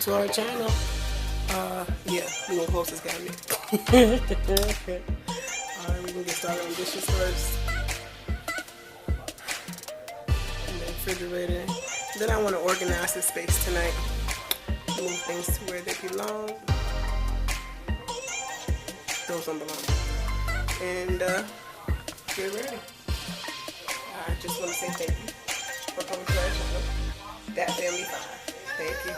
to our channel. Yeah, we're gonna close this cabinet. Alright, we're gonna get started on dishes first. And the refrigerator. Then I want to organize this space tonight. Move things to where they belong. Those don't belong. And get ready. I just want to say thank you for coming to our channel. That Family 5. Thank you.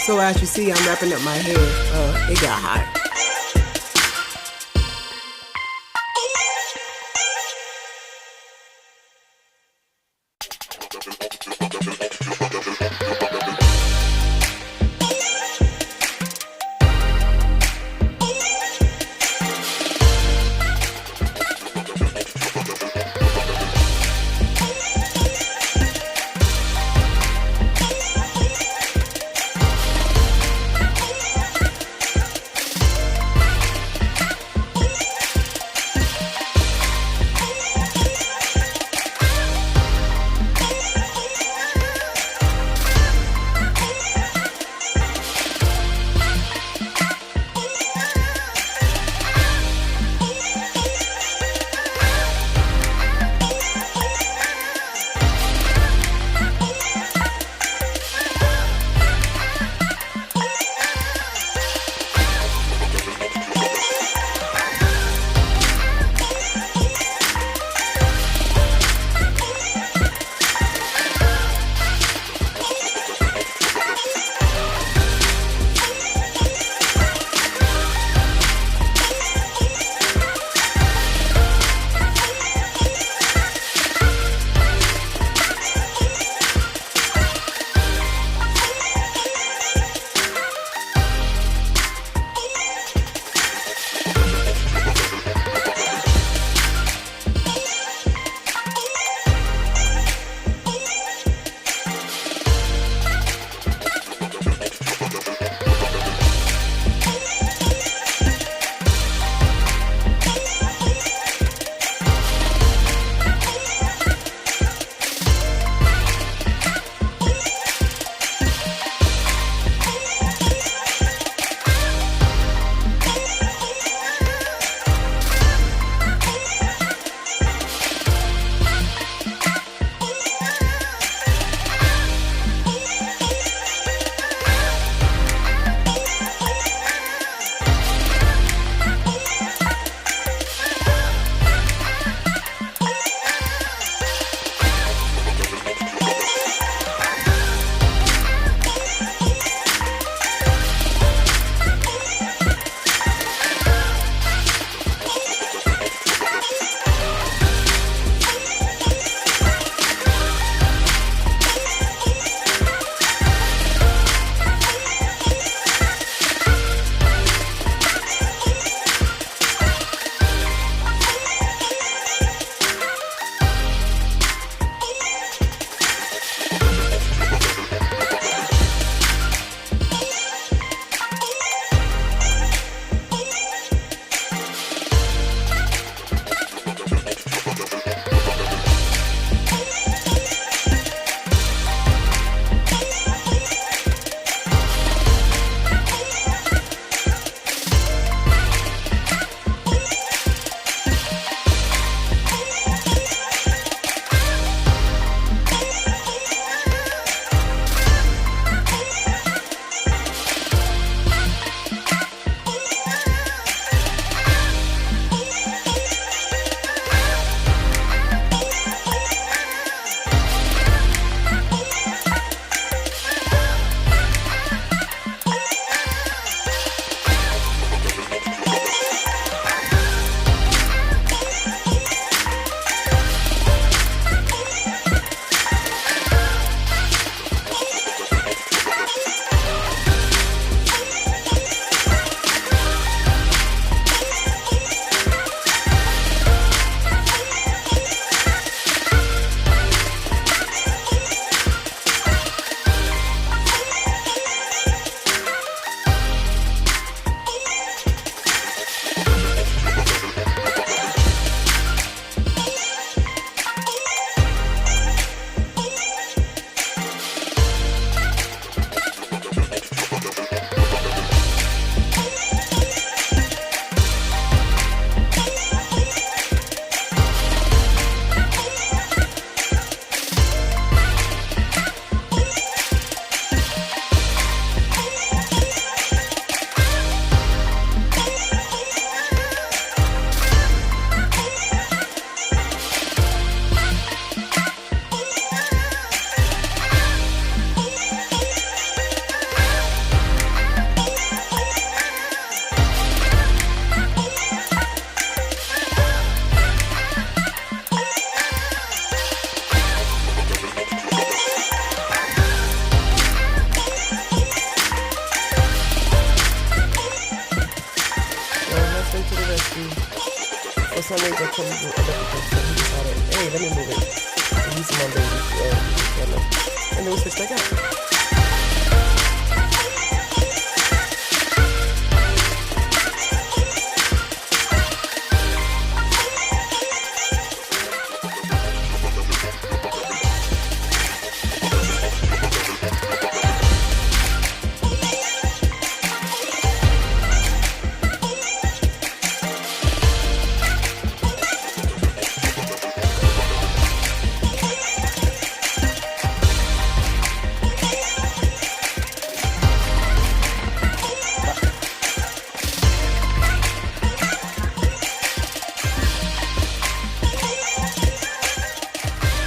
So as you see, I'm wrapping up my hair. It got hot. For some reason, I couldn't do other because he decided, hey, let me move it. Use my baby camera. And then we switch back out.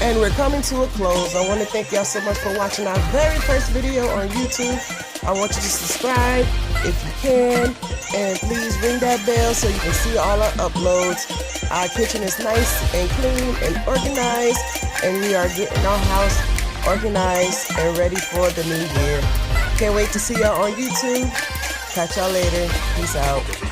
And we're coming to a close. I want to thank y'all so much for watching our very first video on YouTube. I want you to subscribe if you can, and please ring that bell so you can see all our uploads. Our kitchen is nice and clean and organized, and we are getting our house organized and ready for the new year. Can't wait to see y'all on YouTube. Catch y'all later. Peace out.